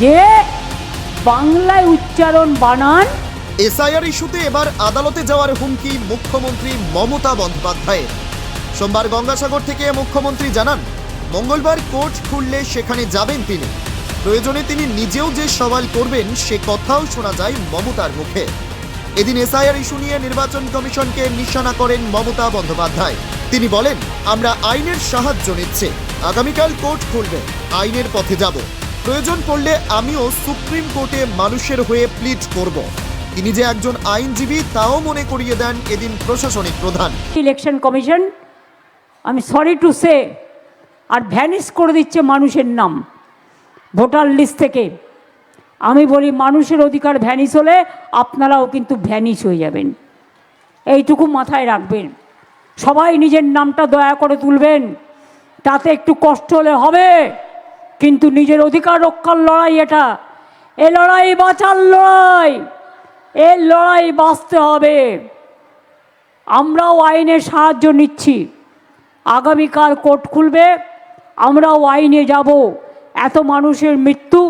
যে বাংলায় উচ্চারণ বানান। এসআইআর ইস্যুতে এবার আদালতে যাওয়ার হুমকি মুখ্যমন্ত্রী মমতা বন্দ্যোপাধ্যায়ের। সোমবার গঙ্গাসাগর থেকে মুখ্যমন্ত্রী জানান, মঙ্গলবার কোর্ট খুললে সেখানে যাবেন তিনি। প্রয়োজনে তিনি নিজেও যে সওয়াল করবেন সে কথাও শোনা যায় মমতার মুখে। এদিন এসআইআর ইস্যু নিয়ে নির্বাচন কমিশনকে নিশানা করেন মমতা বন্দ্যোপাধ্যায়। তিনি বলেন, আমরা আইনের সাহায্য নিচ্ছি, আগামীকাল কোর্ট খুলবে, আইনের পথে যাব, প্রয়োজন পড়লে আমিও সুপ্রিম কোর্টে মানুষের হয়ে প্লিড করব। তিনি যে একজন আইনজীবী তাও মনে করিয়ে দেন এদিন প্রশাসনিক প্রধান। ইলেকশন কমিশন, আমি সরি টু সে, আর ভ্যানিশ করে দিচ্ছে মানুষের নাম ভোটার লিস্ট থেকে। আমি বলি, মানুষের অধিকার ভ্যানিশ হলে আপনারাও কিন্তু ভ্যানিশ হয়ে যাবেন, এইটুকু মাথায় রাখবেন। সবাই নিজের নামটা দয়া করে তুলবেন, তাতে একটু কষ্ট হলে হবে, কিন্তু নিজের অধিকার রক্ষার লড়াই এটা। এ লড়াই বাঁচার লড়াই, এই লড়াই বাঁচতে হবে। আমরাও আইনের সাহায্য নিচ্ছি, আগামীকাল কোর্ট খুলবে, আমরাও আইনে যাব। এত মানুষের মৃত্যু,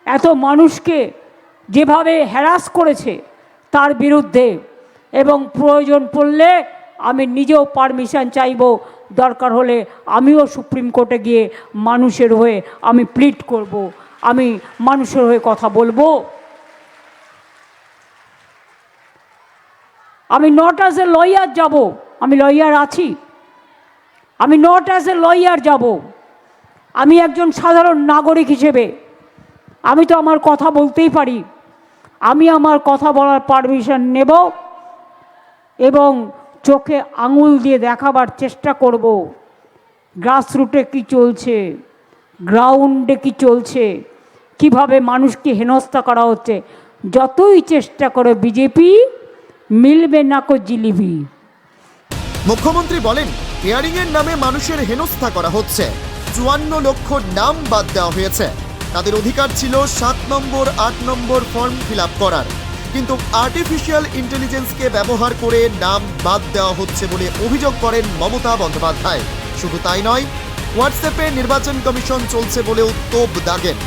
এত মানুষকে যেভাবে হ্যারাস করেছে তার বিরুদ্ধে, এবং প্রয়োজন পড়লে আমি নিজেও পারমিশন চাইব, দরকার হলে আমিও সুপ্রিম কোর্টে গিয়ে মানুষের হয়ে আমি প্লিড করব, আমি মানুষের হয়ে কথা বলবো। আমি নট অ্যাজ এ লয়ার যাব, আমি লয়ার আছি, আমি নট অ্যাজ এ লয়ার যাব, আমি একজন সাধারণ নাগরিক হিসেবে আমি তো আমার কথা বলতেই পারি। আমি আমার কথা বলার পারমিশন নেব এবং চোখে আঙুল দিয়ে দেখাবার চেষ্টা করব গ্রাসরুটে কি চলছে, গ্রাউন্ডে কি চলছে, কিভাবে মানুষকে হেনস্থা করা হচ্ছে। যতই চেষ্টা করে বিজেপি, মিলবে না কো জিলিপি। মুখ্যমন্ত্রী বলেন, হিয়ারিং এর নামে মানুষের হেনস্থা করা হচ্ছে। 54 লক্ষ নাম বাদ দেওয়া হয়েছে। তাদের অধিকার ছিল 7 নম্বর 8 নম্বর ফর্ম ফিল আপ করার, কিন্তু আর্টিফিশিয়াল ইন্টেলিজেন্সকে ব্যবহার করে নাম বাদ দেওয়া হচ্ছে বলে অভিযোগ করেন মমতা বন্দ্যোপাধ্যায়। শুধু তাই নয়, হোয়াটসঅ্যাপে নির্বাচন কমিশন চলছে বলেও তোপ দাগেন।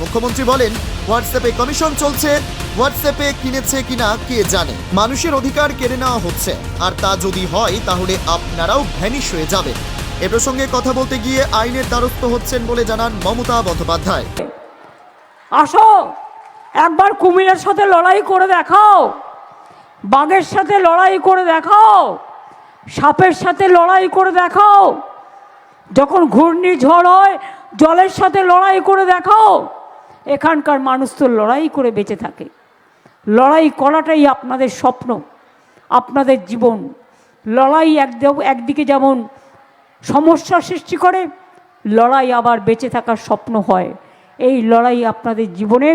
মুখ্যমন্ত্রী বলেন, হোয়াটসঅ্যাপে কমিশন চলছে, হোয়াটসঅ্যাপে কিনেছে কিনা কে জানে। মানুষের অধিকার কেড়ে নেওয়া হচ্ছে, আর তা যদি হয় তাহলে আপনারাও ভ্যানিশ হয়ে যাবেন। এ প্রসঙ্গে কথা বলতে গিয়ে আইনের দ্বারস্থ হচ্ছেন বলে জানান মমতা বন্দ্যোপাধ্যায়। আসো, একবার কুমিরের সাথে লড়াই করে দেখাও, বাঘের সাথে লড়াই করে দেখাও, সাপের সাথে লড়াই করে দেখাও, যখন ঘূর্ণিঝড় হয় জলের সাথে লড়াই করে দেখাও। এখানকার মানুষ তো লড়াই করে বেঁচে থাকে। লড়াই করাটাই আপনাদের স্বপ্ন, আপনাদের জীবন। লড়াই একদিকে যেমন সমস্যা সৃষ্টি করে, লড়াই আবার বেঁচে থাকার স্বপ্ন হয়। এই লড়াই আপনাদের জীবনে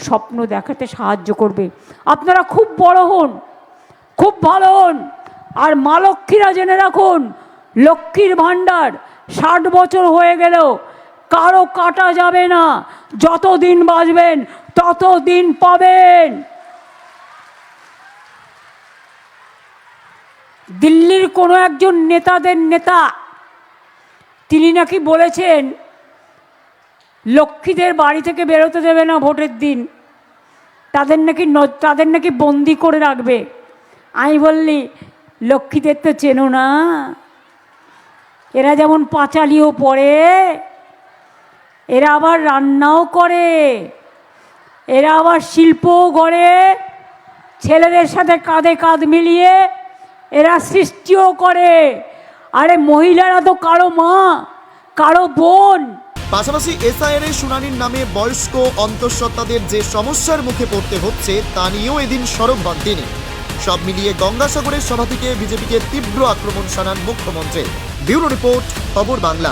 স্বপ্ন দেখাতে সাহায্য করবে। আপনারা খুব বড় হন, খুব ভালো হন। আর মা লক্ষ্মীরা জেনে রাখুন, লক্ষ্মীর ভাণ্ডার 60 বছর হয়ে গেলেও কারো কাটা যাবে না। যতদিন বাঁচবেন ততদিন পাবেন। দিল্লির কোনো একজন নেতাদের নেতা, তিনি নাকি বলেছেন লক্ষ্মীদের বাড়ি থেকে বেরোতে দেবে না ভোটের দিন, তাদের নাকি বন্দি করে রাখবে। আমি বললি, লক্ষ্মীদের তো চেনো না, এরা যেমন পাঁচালিও পড়ে, এরা আবার রান্নাও করে, এরা আবার শিল্পও গড়ে, ছেলেদের সাথে কাঁধে কাঁধ মিলিয়ে এরা সৃষ্টিও করে। আরে মহিলারা তো কারো মা, কারো বোন। পাশাপাশি এসআইআর এর শুনানির নামে বয়স্ক অন্তঃসত্ত্বাদের যে সমস্যার মুখে পড়তে হচ্ছে তা নিয়েও এদিন সরব হন তিনি। সব মিলিয়ে গঙ্গাসাগরের সভা থেকে বিজেপিকে তীব্র আক্রমণ শানান মুখ্যমন্ত্রী। ব্যুরো রিপোর্ট, খবর বাংলা।